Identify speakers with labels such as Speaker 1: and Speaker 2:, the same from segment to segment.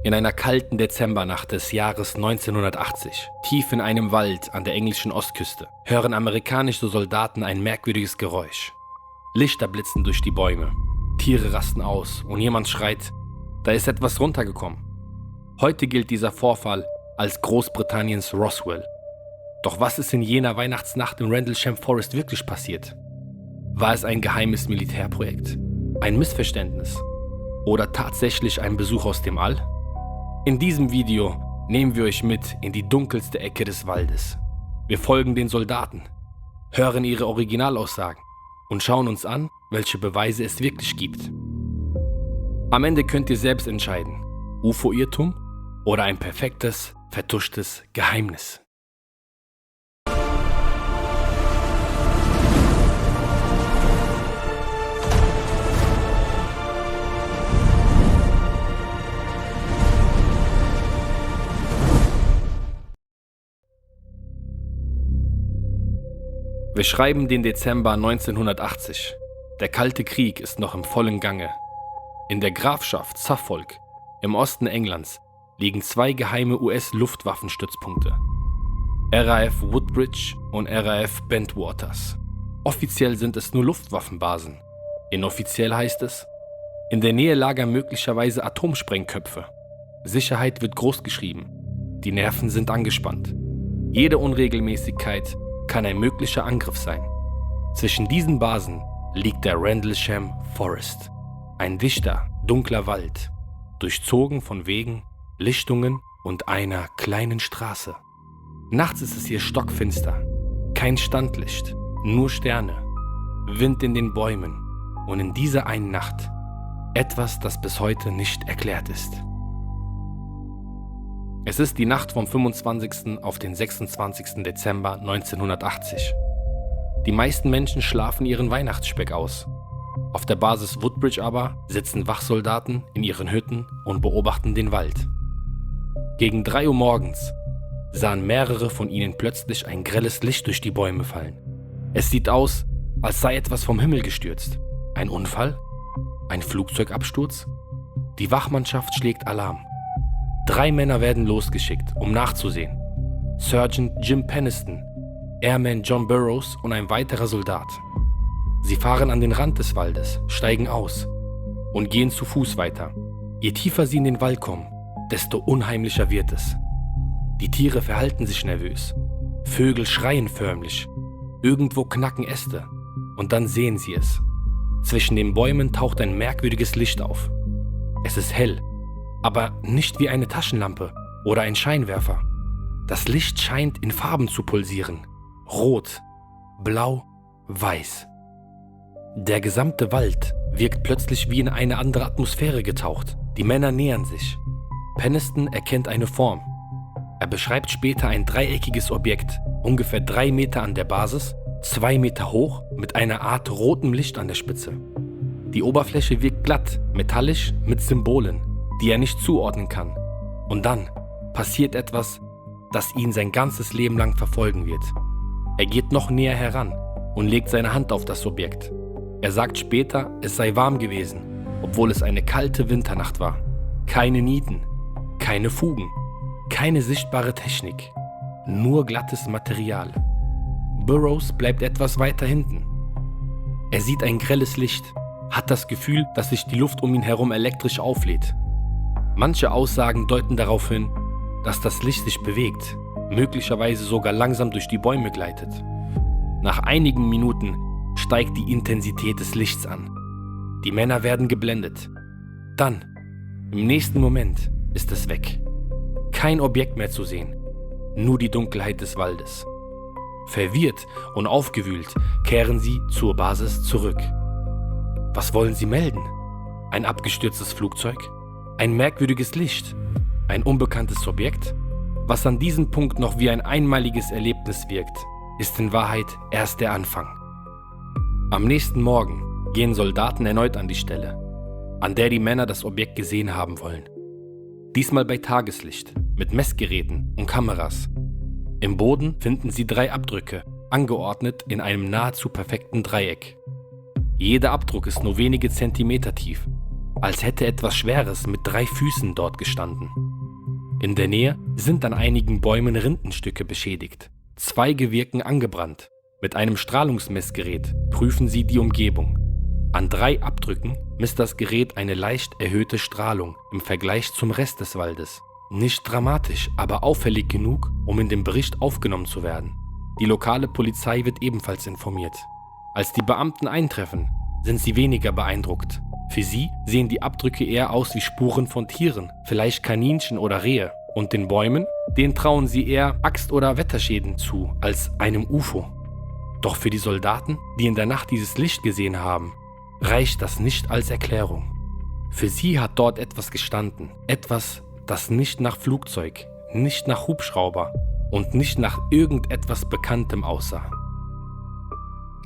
Speaker 1: In einer kalten Dezembernacht des Jahres 1980, tief in einem Wald an der englischen Ostküste, hören amerikanische Soldaten ein merkwürdiges Geräusch. Lichter blitzen durch die Bäume, Tiere rasten aus und jemand schreit, da ist etwas runtergekommen. Heute gilt dieser Vorfall als Großbritanniens Roswell. Doch was ist in jener Weihnachtsnacht in Rendlesham Forest wirklich passiert? War es ein geheimes Militärprojekt? Ein Missverständnis? Oder tatsächlich ein Besuch aus dem All? In diesem Video nehmen wir euch mit in die dunkelste Ecke des Waldes. Wir folgen den Soldaten, hören ihre Originalaussagen und schauen uns an, welche Beweise es wirklich gibt. Am Ende könnt ihr selbst entscheiden, UFO-Irrtum oder ein perfektes, vertuschtes Geheimnis. Wir schreiben den Dezember 1980. Der Kalte Krieg ist noch im vollen Gange. In der Grafschaft Suffolk im Osten Englands liegen zwei geheime US-Luftwaffenstützpunkte. RAF Woodbridge und RAF Bentwaters. Offiziell sind es nur Luftwaffenbasen. Inoffiziell heißt es, in der Nähe lagern möglicherweise Atomsprengköpfe. Sicherheit wird großgeschrieben. Die Nerven sind angespannt. Jede Unregelmäßigkeit kann ein möglicher Angriff sein. Zwischen diesen Basen liegt der Rendlesham Forest. Ein dichter, dunkler Wald, durchzogen von Wegen, Lichtungen und einer kleinen Straße. Nachts ist es hier stockfinster. Kein Standlicht, nur Sterne, Wind in den Bäumen und in dieser einen Nacht etwas, das bis heute nicht erklärt ist. Es ist die Nacht vom 25. auf den 26. Dezember 1980. Die meisten Menschen schlafen ihren Weihnachtsspeck aus. Auf der Basis Woodbridge aber sitzen Wachsoldaten in ihren Hütten und beobachten den Wald. Gegen 3 Uhr morgens sahen mehrere von ihnen plötzlich ein grelles Licht durch die Bäume fallen. Es sieht aus, als sei etwas vom Himmel gestürzt. Ein Unfall? Ein Flugzeugabsturz? Die Wachmannschaft schlägt Alarm. 3 Männer werden losgeschickt, um nachzusehen. Sergeant Jim Penniston, Airman John Burroughs und ein weiterer Soldat. Sie fahren an den Rand des Waldes, steigen aus und gehen zu Fuß weiter. Je tiefer sie in den Wald kommen, desto unheimlicher wird es. Die Tiere verhalten sich nervös. Vögel schreien förmlich. Irgendwo knacken Äste. Und dann sehen sie es. Zwischen den Bäumen taucht ein merkwürdiges Licht auf. Es ist hell, aber nicht wie eine Taschenlampe oder ein Scheinwerfer. Das Licht scheint in Farben zu pulsieren. Rot, blau, weiß. Der gesamte Wald wirkt plötzlich wie in eine andere Atmosphäre getaucht. Die Männer nähern sich. Penniston erkennt eine Form. Er beschreibt später ein dreieckiges Objekt, ungefähr 3 Meter an der Basis, 2 Meter hoch, mit einer Art rotem Licht an der Spitze. Die Oberfläche wirkt glatt, metallisch, mit Symbolen, die er nicht zuordnen kann. Und dann passiert etwas, das ihn sein ganzes Leben lang verfolgen wird. Er geht noch näher heran und legt seine Hand auf das Objekt. Er sagt später, es sei warm gewesen, obwohl es eine kalte Winternacht war. Keine Nieten, keine Fugen, keine sichtbare Technik, nur glattes Material. Burroughs bleibt etwas weiter hinten. Er sieht ein grelles Licht, hat das Gefühl, dass sich die Luft um ihn herum elektrisch auflädt. Manche Aussagen deuten darauf hin, dass das Licht sich bewegt, möglicherweise sogar langsam durch die Bäume gleitet. Nach einigen Minuten steigt die Intensität des Lichts an. Die Männer werden geblendet. Dann, im nächsten Moment, ist es weg. Kein Objekt mehr zu sehen, nur die Dunkelheit des Waldes. Verwirrt und aufgewühlt kehren sie zur Basis zurück. Was wollen sie melden? Ein abgestürztes Flugzeug? Ein merkwürdiges Licht? Ein unbekanntes Objekt? Was an diesem Punkt noch wie ein einmaliges Erlebnis wirkt, ist in Wahrheit erst der Anfang. Am nächsten Morgen gehen Soldaten erneut an die Stelle, an der die Männer das Objekt gesehen haben wollen. Diesmal bei Tageslicht, mit Messgeräten und Kameras. Im Boden finden sie 3 Abdrücke, angeordnet in einem nahezu perfekten Dreieck. Jeder Abdruck ist nur wenige Zentimeter tief. als hätte etwas Schweres mit 3 Füßen dort gestanden. In der Nähe sind an einigen Bäumen Rindenstücke beschädigt. Zweige wirken angebrannt. Mit einem Strahlungsmessgerät prüfen sie die Umgebung. An 3 Abdrücken misst das Gerät eine leicht erhöhte Strahlung im Vergleich zum Rest des Waldes. Nicht dramatisch, aber auffällig genug, um in dem Bericht aufgenommen zu werden. Die lokale Polizei wird ebenfalls informiert. Als die Beamten eintreffen, sind sie weniger beeindruckt. Für sie sehen die Abdrücke eher aus wie Spuren von Tieren, vielleicht Kaninchen oder Rehe. Und den Bäumen, denen trauen sie eher Axt- oder Wetterschäden zu, als einem UFO. Doch für die Soldaten, die in der Nacht dieses Licht gesehen haben, reicht das nicht als Erklärung. Für sie hat dort etwas gestanden. Etwas, das nicht nach Flugzeug, nicht nach Hubschrauber und nicht nach irgendetwas Bekanntem aussah.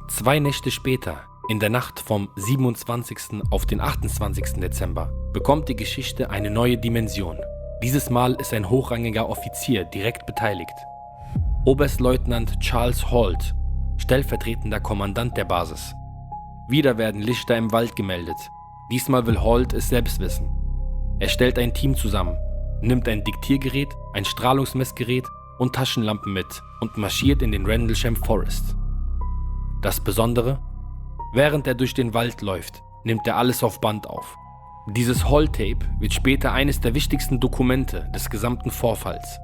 Speaker 1: 2 Nächte später, in der Nacht vom 27. auf den 28. Dezember, bekommt die Geschichte eine neue Dimension. Dieses Mal ist ein hochrangiger Offizier direkt beteiligt. Oberstleutnant Charles Holt, stellvertretender Kommandant der Basis. Wieder werden Lichter im Wald gemeldet. Diesmal will Holt es selbst wissen. Er stellt ein Team zusammen, nimmt ein Diktiergerät, ein Strahlungsmessgerät und Taschenlampen mit und marschiert in den Rendlesham Forest. Das Besondere? Während er durch den Wald läuft, nimmt er alles auf Band auf. Dieses Holt-Tape wird später eines der wichtigsten Dokumente des gesamten Vorfalls.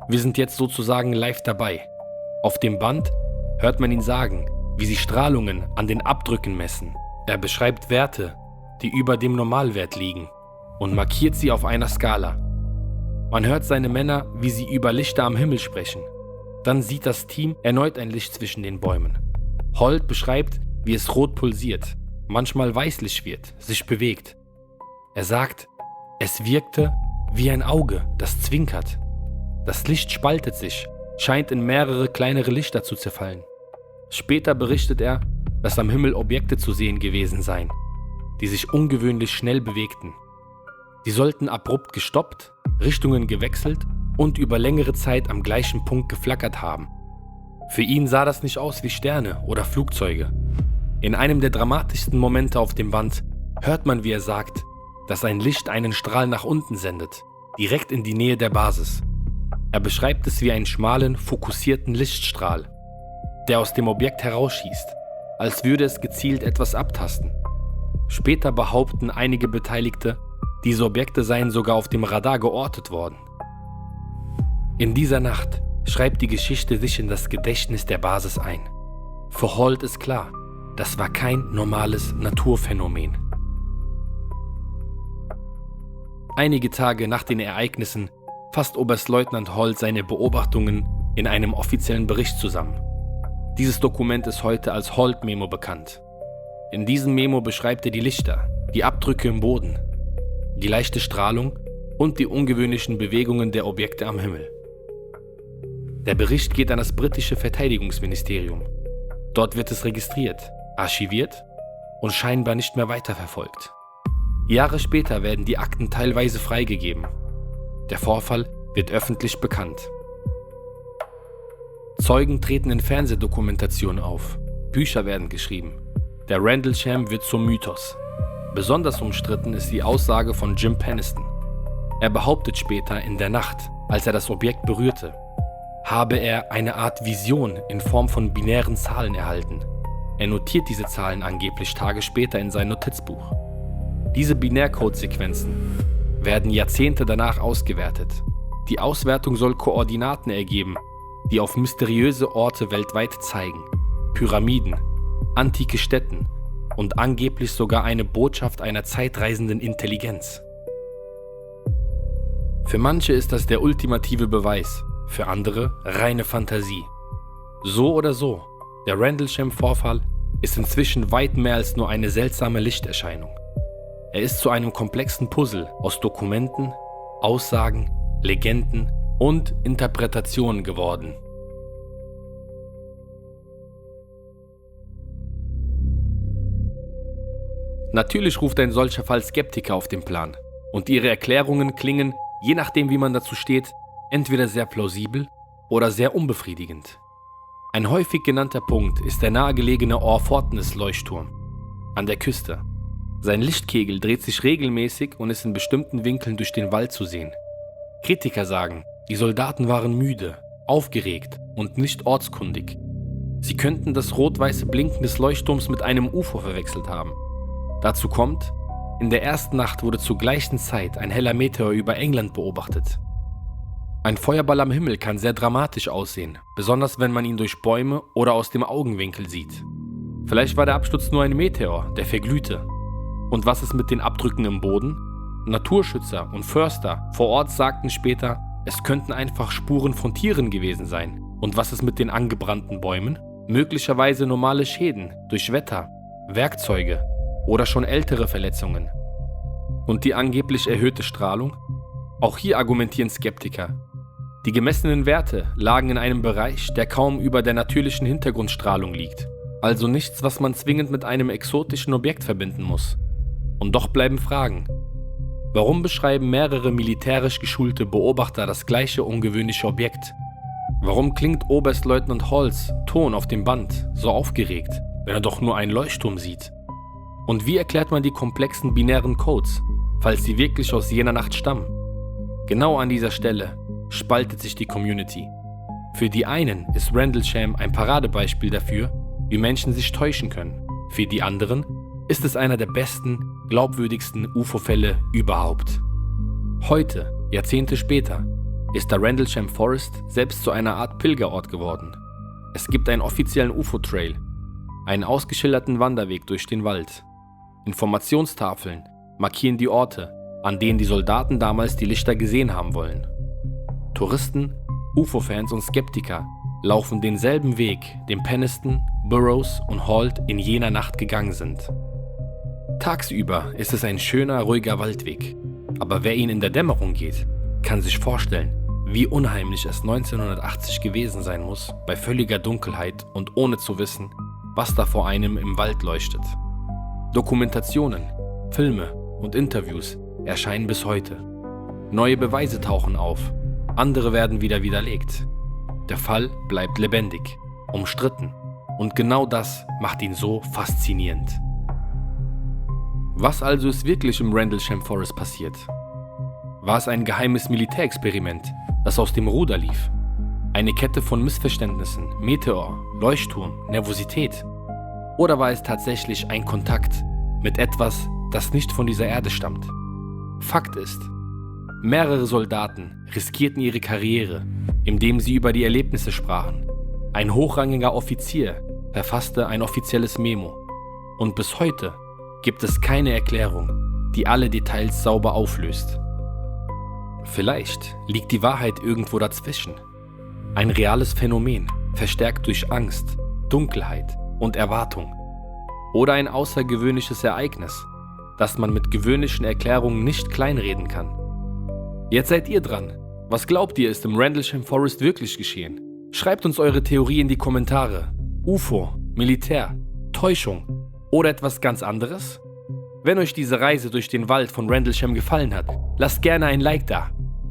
Speaker 1: Wir sind jetzt sozusagen live dabei. Auf dem Band hört man ihn sagen, wie sie Strahlungen an den Abdrücken messen. Er beschreibt Werte, die über dem Normalwert liegen, und markiert sie auf einer Skala. Man hört seine Männer, wie sie über Lichter am Himmel sprechen. Dann sieht das Team erneut ein Licht zwischen den Bäumen. Holt beschreibt, wie es rot pulsiert, manchmal weißlich wird, sich bewegt. Er sagt, es wirkte wie ein Auge, das zwinkert. Das Licht spaltet sich, scheint in mehrere kleinere Lichter zu zerfallen. Später berichtet er, dass am Himmel Objekte zu sehen gewesen seien, die sich ungewöhnlich schnell bewegten. Sie sollten abrupt gestoppt, Richtungen gewechselt und über längere Zeit am gleichen Punkt geflackert haben. Für ihn sah das nicht aus wie Sterne oder Flugzeuge. In einem der dramatischsten Momente auf dem Band hört man, wie er sagt, dass ein Licht einen Strahl nach unten sendet, direkt in die Nähe der Basis. Er beschreibt es wie einen schmalen, fokussierten Lichtstrahl, der aus dem Objekt herausschießt, als würde es gezielt etwas abtasten. Später behaupten einige Beteiligte, diese Objekte seien sogar auf dem Radar geortet worden. In dieser Nacht schreibt die Geschichte sich in das Gedächtnis der Basis ein. Für Holt ist klar, das war kein normales Naturphänomen. Einige Tage nach den Ereignissen fasst Oberstleutnant Holt seine Beobachtungen in einem offiziellen Bericht zusammen. Dieses Dokument ist heute als Holt-Memo bekannt. In diesem Memo beschreibt er die Lichter, die Abdrücke im Boden, die leichte Strahlung und die ungewöhnlichen Bewegungen der Objekte am Himmel. Der Bericht geht an das britische Verteidigungsministerium. Dort wird es registriert, archiviert und scheinbar nicht mehr weiterverfolgt. Jahre später werden die Akten teilweise freigegeben. Der Vorfall wird öffentlich bekannt. Zeugen treten in Fernsehdokumentationen auf, Bücher werden geschrieben. Der Rendlesham wird zum Mythos. Besonders umstritten ist die Aussage von Jim Penniston. Er behauptet später in der Nacht, als er das Objekt berührte, habe er eine Art Vision in Form von binären Zahlen erhalten. Er notiert diese Zahlen angeblich Tage später in sein Notizbuch. Diese Binärcode-Sequenzen werden Jahrzehnte danach ausgewertet. Die Auswertung soll Koordinaten ergeben, die auf mysteriöse Orte weltweit zeigen, Pyramiden, antike Stätten und angeblich sogar eine Botschaft einer zeitreisenden Intelligenz. Für manche ist das der ultimative Beweis, für andere reine Fantasie. So oder so, der Rendlesham-Vorfall ist inzwischen weit mehr als nur eine seltsame Lichterscheinung. Er ist zu einem komplexen Puzzle aus Dokumenten, Aussagen, Legenden und Interpretationen geworden. Natürlich ruft ein solcher Fall Skeptiker auf den Plan und ihre Erklärungen klingen, je nachdem wie man dazu steht, entweder sehr plausibel oder sehr unbefriedigend. Ein häufig genannter Punkt ist der nahegelegene Orfortnes-Leuchtturm an der Küste. Sein Lichtkegel dreht sich regelmäßig und ist in bestimmten Winkeln durch den Wald zu sehen. Kritiker sagen, die Soldaten waren müde, aufgeregt und nicht ortskundig. Sie könnten das rot-weiße Blinken des Leuchtturms mit einem UFO verwechselt haben. Dazu kommt, in der ersten Nacht wurde zur gleichen Zeit ein heller Meteor über England beobachtet. Ein Feuerball am Himmel kann sehr dramatisch aussehen, besonders wenn man ihn durch Bäume oder aus dem Augenwinkel sieht. Vielleicht war der Absturz nur ein Meteor, der verglühte. Und was ist mit den Abdrücken im Boden? Naturschützer und Förster vor Ort sagten später, es könnten einfach Spuren von Tieren gewesen sein. Und was ist mit den angebrannten Bäumen? Möglicherweise normale Schäden durch Wetter, Werkzeuge oder schon ältere Verletzungen. Und die angeblich erhöhte Strahlung? Auch hier argumentieren Skeptiker. Die gemessenen Werte lagen in einem Bereich, der kaum über der natürlichen Hintergrundstrahlung liegt. Also nichts, was man zwingend mit einem exotischen Objekt verbinden muss. Und doch bleiben Fragen. Warum beschreiben mehrere militärisch geschulte Beobachter das gleiche ungewöhnliche Objekt? Warum klingt Oberstleutnant Halls Ton auf dem Band so aufgeregt, wenn er doch nur einen Leuchtturm sieht? Und wie erklärt man die komplexen binären Codes, falls sie wirklich aus jener Nacht stammen? Genau an dieser Stelle spaltet sich die Community. Für die einen ist Rendlesham ein Paradebeispiel dafür, wie Menschen sich täuschen können. Für die anderen ist es einer der besten, glaubwürdigsten UFO-Fälle überhaupt. Heute, Jahrzehnte später, ist der Rendlesham Forest selbst zu einer Art Pilgerort geworden. Es gibt einen offiziellen UFO-Trail, einen ausgeschilderten Wanderweg durch den Wald. Informationstafeln markieren die Orte, an denen die Soldaten damals die Lichter gesehen haben wollen. Touristen, UFO-Fans und Skeptiker laufen denselben Weg, den Penniston, Burroughs und Halt in jener Nacht gegangen sind. Tagsüber ist es ein schöner, ruhiger Waldweg, aber wer ihn in der Dämmerung geht, kann sich vorstellen, wie unheimlich es 1980 gewesen sein muss, bei völliger Dunkelheit und ohne zu wissen, was da vor einem im Wald leuchtet. Dokumentationen, Filme und Interviews erscheinen bis heute. Neue Beweise tauchen auf, andere werden wieder widerlegt. Der Fall bleibt lebendig, umstritten und genau das macht ihn so faszinierend. Was also ist wirklich im Rendlesham Forest passiert? War es ein geheimes Militärexperiment, das aus dem Ruder lief? Eine Kette von Missverständnissen, Meteor, Leuchtturm, Nervosität? Oder war es tatsächlich ein Kontakt mit etwas, das nicht von dieser Erde stammt? Fakt ist, mehrere Soldaten riskierten ihre Karriere, indem sie über die Erlebnisse sprachen. Ein hochrangiger Offizier verfasste ein offizielles Memo. Und bis heute gibt es keine Erklärung, die alle Details sauber auflöst. Vielleicht liegt die Wahrheit irgendwo dazwischen. Ein reales Phänomen, verstärkt durch Angst, Dunkelheit und Erwartung. Oder ein außergewöhnliches Ereignis, das man mit gewöhnlichen Erklärungen nicht kleinreden kann. Jetzt seid ihr dran. Was glaubt ihr, ist im Rendlesham Forest wirklich geschehen? Schreibt uns eure Theorie in die Kommentare. UFO, Militär, Täuschung oder etwas ganz anderes? Wenn euch diese Reise durch den Wald von Rendlesham gefallen hat, lasst gerne ein Like da.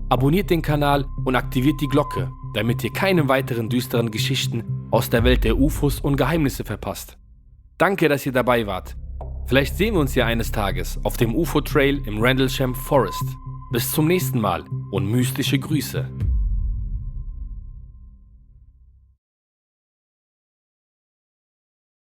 Speaker 1: Abonniert den Kanal und aktiviert die Glocke, damit ihr keine weiteren düsteren Geschichten aus der Welt der UFOs und Geheimnisse verpasst. Danke, dass ihr dabei wart. Vielleicht sehen wir uns ja eines Tages auf dem UFO-Trail im Rendlesham Forest. Bis zum nächsten Mal und mystische Grüße.